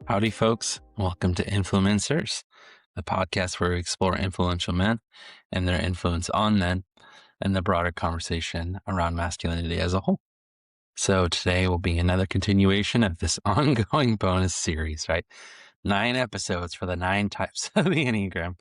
Howdy, folks. Welcome to Influ-Men-Sirs, the podcast where we explore influential men and their influence on men and the broader conversation around masculinity as a whole. So today will be another continuation of this ongoing bonus series, right? 9 episodes for the 9 types of the Enneagram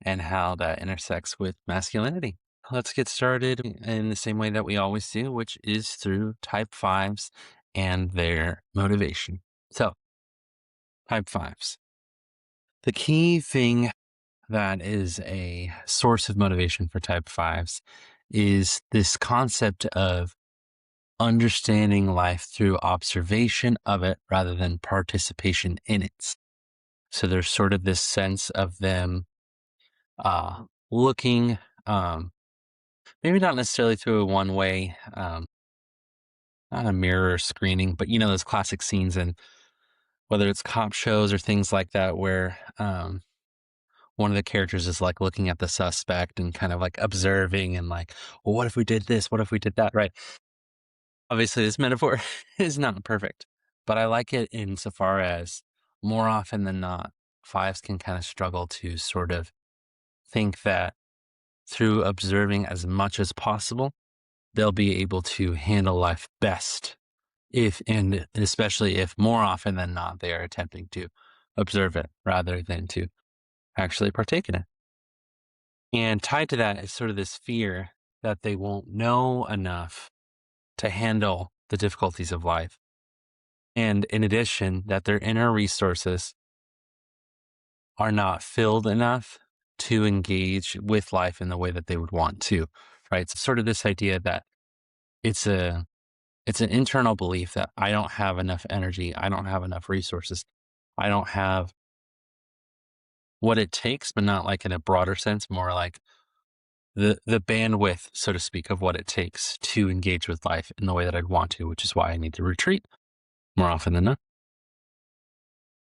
and how that intersects with masculinity. Let's get started in the same way that we always do, which is through type 5s and their motivation. So, type 5s. The key thing that is a source of motivation for type 5s is this concept of understanding life through observation of it rather than participation in it. So there's sort of this sense of them looking, maybe not necessarily through a one-way, not a mirror screening, but those classic scenes in whether it's cop shows or things like that where one of the characters is like looking at the suspect and kind of like observing and like, well, what if we did this? What if we did that? Right. Obviously, this metaphor is not perfect, but I like it insofar as more often than not, 5s can kind of struggle to sort of think that through observing as much as possible, they'll be able to handle life best and especially if more often than not, they are attempting to observe it rather than to actually partake in it. And tied to that is sort of this fear that they won't know enough to handle the difficulties of life. And in addition, that their inner resources are not filled enough to engage with life in the way that they would want to, right? So sort of this idea that it's an internal belief that I don't have enough energy, I don't have enough resources, I don't have what it takes, but not like in a broader sense, more like the bandwidth, so to speak, of what it takes to engage with life in the way that I'd want to, which is why I need to retreat more often than not.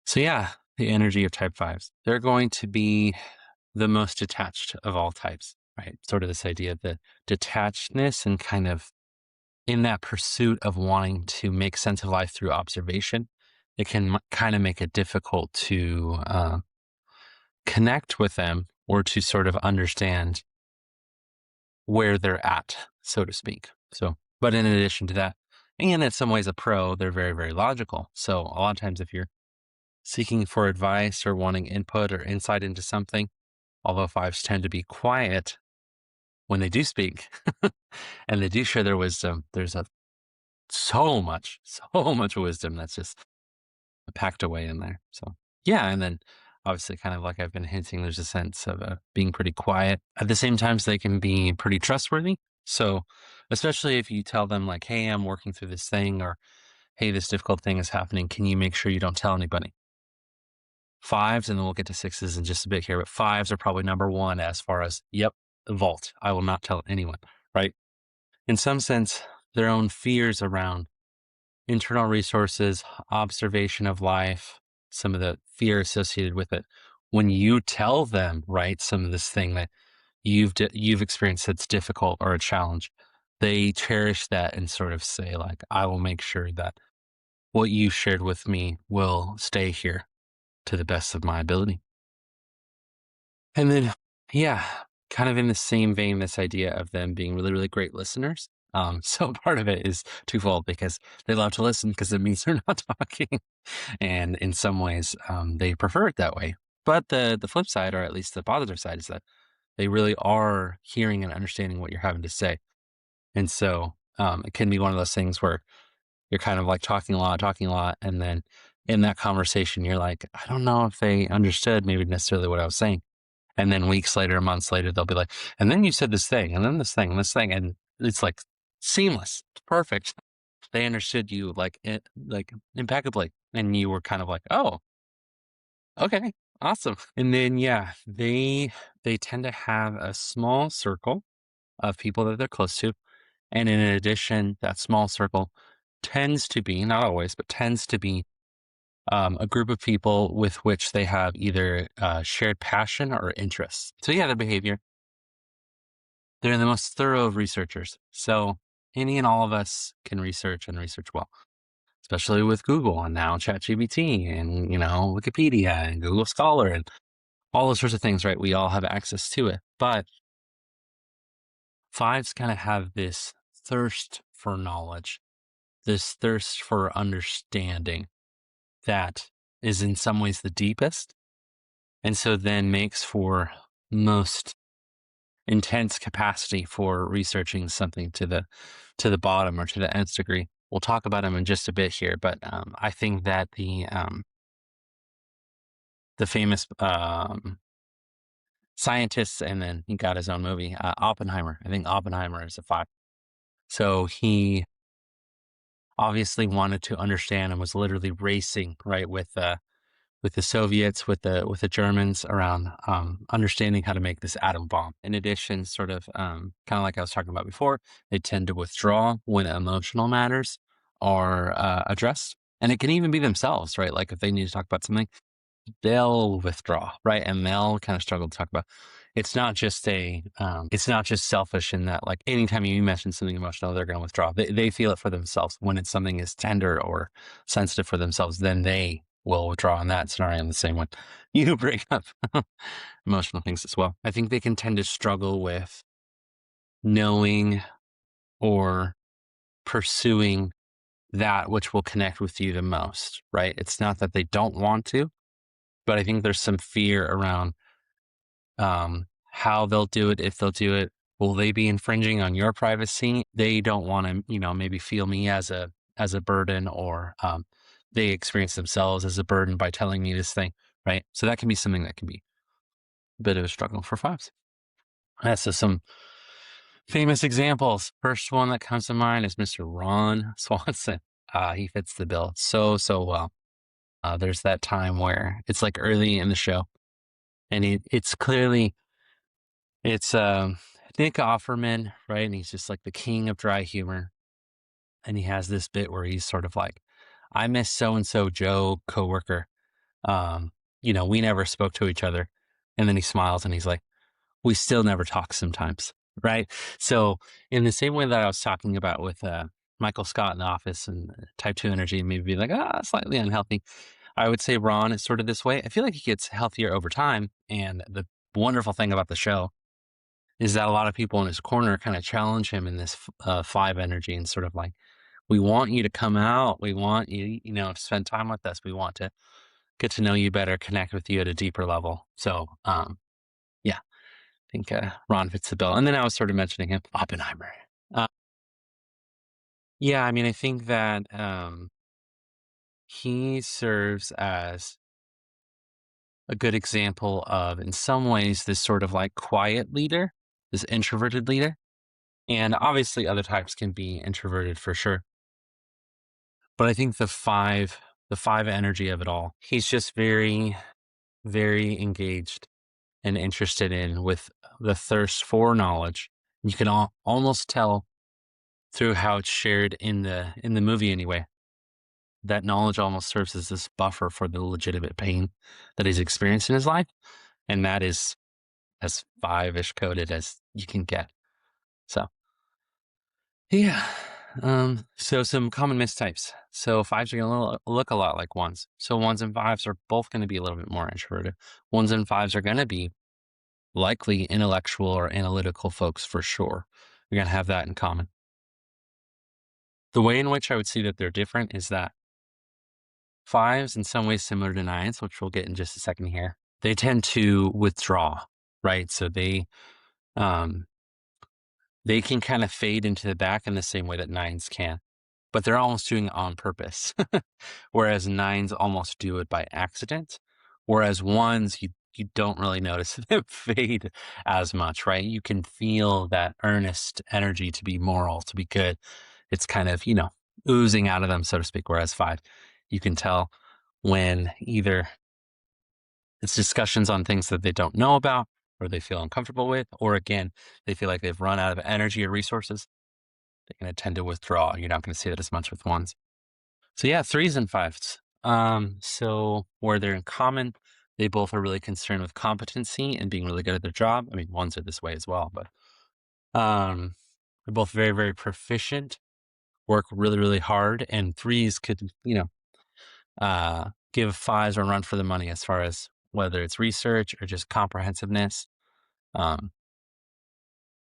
So yeah, the energy of type 5s. They're going to be the most detached of all types, right? Sort of this idea of the detachedness and kind of in that pursuit of wanting to make sense of life through observation, it can kind of make it difficult to connect with them or to sort of understand where they're at, so to speak. So, but in addition to that, and in some ways a pro, they're very, very logical. So a lot of times if you're seeking for advice or wanting input or insight into something, although 5s tend to be quiet when they do speak and they do share their wisdom, there's so much wisdom that's just packed away in there. So yeah, and then obviously kind of like I've been hinting, there's a sense of being pretty quiet. At the same time, they can be pretty trustworthy. So especially if you tell them like, hey, I'm working through this thing, or hey, this difficult thing is happening, can you make sure you don't tell anybody? 5s, and then we'll get to 6s in just a bit here, but 5s are probably number one as far as, yep, vault. I will not tell anyone, right? In some sense, their own fears around internal resources, observation of life, some of the fear associated with it. When you tell them, right, some of this thing that you've experienced that's difficult or a challenge, they cherish that and sort of say like, I will make sure that what you shared with me will stay here to the best of my ability. And then, yeah, kind of in the same vein, this idea of them being really, really great listeners. So part of it is twofold because they love to listen because it means they're not talking. And in some ways, they prefer it that way. But the flip side, or at least the positive side, is that they really are hearing and understanding what you're having to say. And so it can be one of those things where you're kind of like talking a lot. And then in that conversation, you're like, I don't know if they understood maybe necessarily what I was saying. And then weeks later, months later, they'll be like, and then you said this thing, and then this thing, and this thing. And it's like seamless, perfect. They understood you like impeccably. And you were kind of like, oh, okay, awesome. And then, yeah, they tend to have a small circle of people that they're close to. And in addition, that small circle tends to be, not always, but tends to be a group of people with which they have either shared passion or interests. So yeah, their behavior. They're the most thorough of researchers. So any and all of us can research and research well. especially with Google and now ChatGPT and, Wikipedia and Google Scholar and all those sorts of things, right? We all have access to it. But fives kind of have this thirst for knowledge, this thirst for understanding that is in some ways the deepest. And so then makes for most intense capacity for researching something to the bottom or to the nth degree. We'll talk about him in just a bit here, but I think that the famous scientists, and then he got his own movie, Oppenheimer. I think Oppenheimer is a five. So he obviously wanted to understand and was literally racing right with the Soviets, with the Germans around understanding how to make this atom bomb. In addition, sort of kind of like I was talking about before, they tend to withdraw when emotional matters are addressed, and it can even be themselves, right? Like if they need to talk about something, they'll withdraw, right? And they'll kind of struggle to talk about. It's not just selfish in that, like, anytime you mention something emotional, they're going to withdraw. They feel it for themselves. When it's something is tender or sensitive for themselves, then they will withdraw in that scenario. In the same one, you bring up emotional things as well. I think they can tend to struggle with knowing or pursuing that which will connect with you the most, right? It's not that they don't want to, but I think there's some fear around how they'll do it, if they'll do it. Will they be infringing on your privacy? They don't want to, maybe feel me as a burden, or they experience themselves as a burden by telling me this thing, right? So that can be something that can be a bit of a struggle for fives. So some famous examples. First one that comes to mind is Mr. Ron Swanson. He fits the bill so well. There's that time where it's like early in the show, and it's Nick Offerman, right? And he's just like the king of dry humor. And he has this bit where he's sort of like, I miss so and so Joe coworker. Um, we never spoke to each other. And then he smiles and he's like, we still never talk sometimes, right? So in the same way that I was talking about with Michael Scott in The Office and type 2 energy, maybe like, slightly unhealthy, I would say Ron is sort of this way. I feel like he gets healthier over time. And the wonderful thing about the show is that a lot of people in his corner kind of challenge him in this five energy, and sort of like, we want you to come out. We want you, to spend time with us. We want to get to know you better, connect with you at a deeper level. So, yeah, I think Ron fits the bill. And then I was sort of mentioning him, Oppenheimer. Uh, yeah, I mean, I think that he serves as a good example of, in some ways, this sort of like quiet leader, this introverted leader. And obviously, other types can be introverted for sure. But I think the five energy of it all, he's just very, very engaged and interested in, with the thirst for knowledge. You can almost tell through how it's shared in the movie anyway. That knowledge almost serves as this buffer for the legitimate pain that he's experienced in his life. And that is as five-ish coded as you can get. So yeah. So some common mistypes. So fives are going to look a lot like ones. So ones and fives are both going to be a little bit more introverted. Ones and fives are going to be likely intellectual or analytical folks for sure. You're going to have that in common. The way in which I would see that they're different is that fives, in some ways similar to nines, which we'll get in just a second here, they tend to withdraw, right? So um, they can kind of fade into the back in the same way that nines can, but they're almost doing it on purpose. Whereas nines almost do it by accident. Whereas ones, you don't really notice them fade as much, right? You can feel that earnest energy to be moral, to be good. It's kind of, oozing out of them, so to speak. Whereas five, you can tell when either it's discussions on things that they don't know about or they feel uncomfortable with, or again, they feel like they've run out of energy or resources. They're going to tend to withdraw. You're not going to see that as much with ones. So yeah, threes and fives. So where they're in common, they both are really concerned with competency and being really good at their job. I mean, ones are this way as well, but they're both very, very proficient work really, really hard, and threes could, give fives a run for the money as far as whether it's research or just comprehensiveness. Um,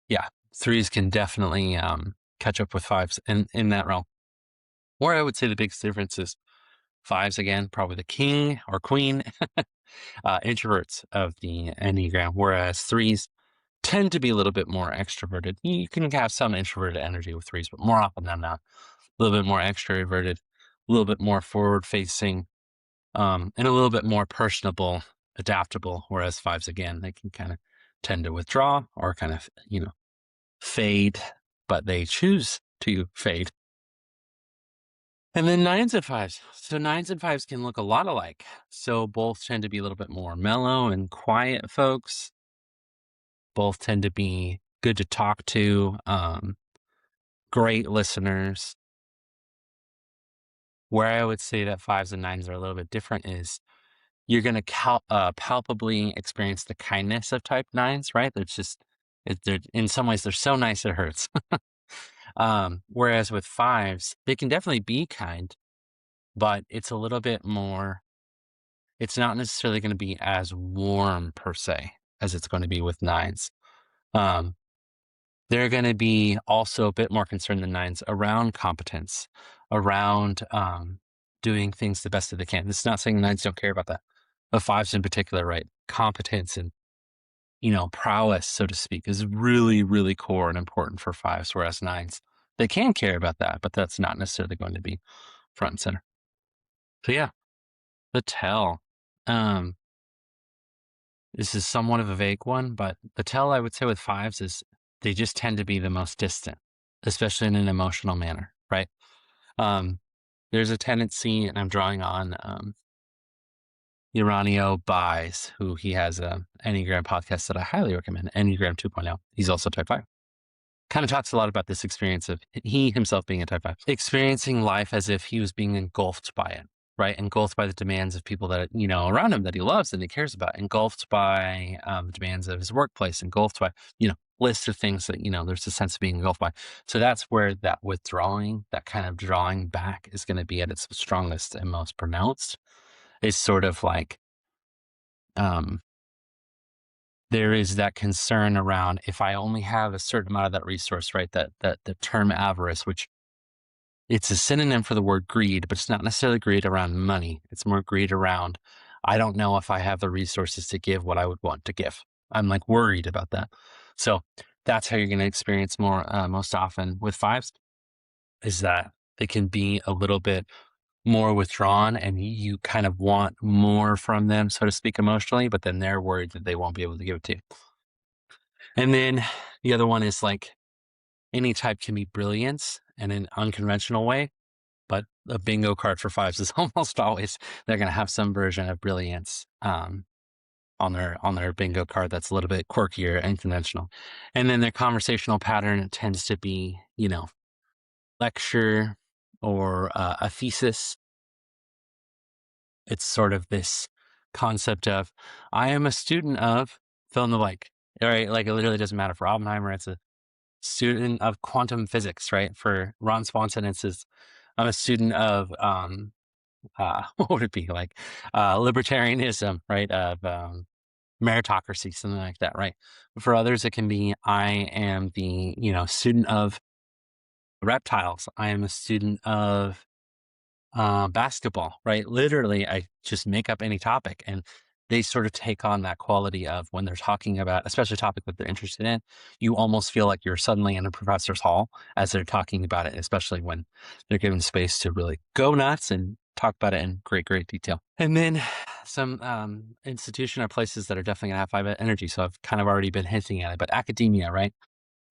yeah, threes can definitely catch up with fives in that realm. Or I would say the biggest difference is fives again, probably the king or queen, introverts of the Enneagram, whereas threes tend to be a little bit more extroverted. You can have some introverted energy with threes, but more often than not, a little bit more extroverted, a little bit more forward facing, and a little bit more personable, adaptable. Whereas fives, again, they can kind of tend to withdraw or kind of, fade, but they choose to fade. And then nines and fives. So nines and fives can look a lot alike. So both tend to be a little bit more mellow and quiet folks. Both tend to be good to talk to, great listeners. Where I would say that fives and nines are a little bit different is you're going to palpably experience the kindness of type nines, right? They're in some ways they're so nice it hurts. Whereas with fives, they can definitely be kind, but it's a little bit more. It's not necessarily going to be as warm per se as it's going to be with nines. Um, they're going to be also a bit more concerned than nines around competence, around doing things the best that they can. This is not saying nines don't care about that, but fives in particular, right? Competence and prowess, so to speak, is really, really core and important for fives. Whereas nines, they can care about that, but that's not necessarily going to be front and center. So yeah, the tell. Um, this is somewhat of a vague one, but the tell I would say with fives is they just tend to be the most distant, especially in an emotional manner, right? Um, there's a tendency, and I'm drawing on Uranio Buys, who he has a Enneagram podcast that I highly recommend, Enneagram 2.0. He's also type 5. Kind of talks a lot about this experience of he himself being a type 5, experiencing life as if he was being engulfed by it, right? Engulfed by the demands of people that, around him that he loves and he cares about, engulfed by the demands of his workplace, engulfed by, list of things that, there's a sense of being engulfed by. So that's where that withdrawing, that kind of drawing back is going to be at its strongest and most pronounced. It's sort of like, um, there is that concern around if I only have a certain amount of that resource, right? That the term avarice, which it's a synonym for the word greed, but it's not necessarily greed around money. It's more greed around, I don't know if I have the resources to give what I would want to give. I'm like worried about that. So that's how you're going to experience more, most often with fives, is that they can be a little bit more withdrawn and you kind of want more from them, so to speak, emotionally, but then they're worried that they won't be able to give it to you. And then the other one is like any type can be brilliance in an unconventional way, but a bingo card for fives is almost always they're going to have some version of brilliance on their bingo card that's a little bit quirkier and unconventional. And then their conversational pattern tends to be, lecture or a thesis. It's sort of this concept of I am a student of fill in the blank. Right? Like it literally doesn't matter for Oppenheimer. It's a student of quantum physics, right? For Ron Swanson, it says, I'm a student of, what would it be like? Libertarianism, right? Of meritocracy, something like that, right? For others, it can be, I am the, student of reptiles. I am a student of basketball, right? Literally, I just make up any topic and they sort of take on that quality of when they're talking about, especially a topic that they're interested in, you almost feel like you're suddenly in a professor's hall as they're talking about it, especially when they're given space to really go nuts and talk about it in great, great detail. And then some institution or places that are definitely going to have five energy. So I've kind of already been hinting at it, but academia, right?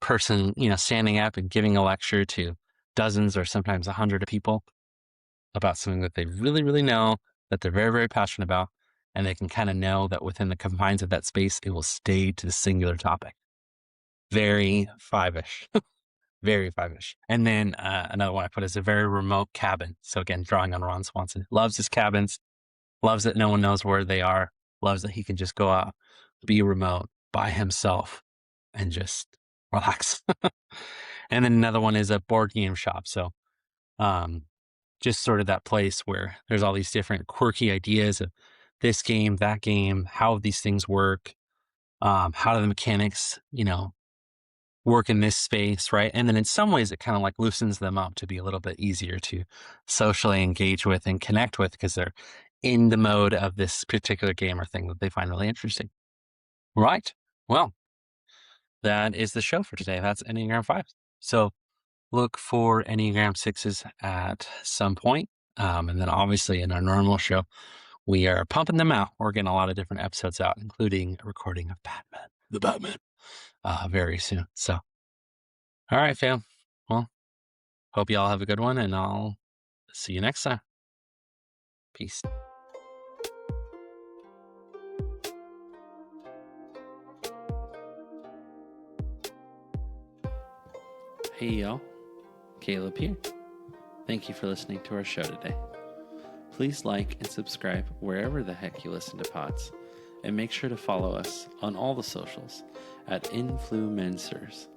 Person, standing up and giving a lecture to dozens or sometimes 100 people about something that they really, really know, that they're very, very passionate about, and they can kind of know that within the confines of that space, it will stay to the singular topic. Very five-ish, very five-ish. And then another one I put is a very remote cabin. So again, drawing on Ron Swanson, loves his cabins, loves that no one knows where they are, loves that he can just go out, be remote by himself, and just relax. And then another one is a board game shop. So Um, just sort of that place where there's all these different quirky ideas of this game, that game, how these things work, how do the mechanics, work in this space, right? And then in some ways, it kind of like loosens them up to be a little bit easier to socially engage with and connect with because they're in the mode of this particular game or thing that they find really interesting. Right. Well, that is the show for today. That's Enneagram 5. So look for Enneagram 6s at some point. And then obviously in our normal show, we are pumping them out. We're getting a lot of different episodes out, including a recording of the Batman, very soon. So, all right, fam. Well, hope you all have a good one, and I'll see you next time. Peace. Hey, y'all. Caleb here. Thank you for listening to our show today. Please like and subscribe wherever the heck you listen to pods, and make sure to follow us on all the socials at Influ-Men-Sirs.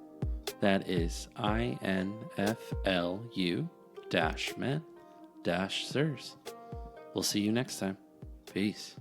That is INFLU-men-sirs. We'll see you next time. Peace.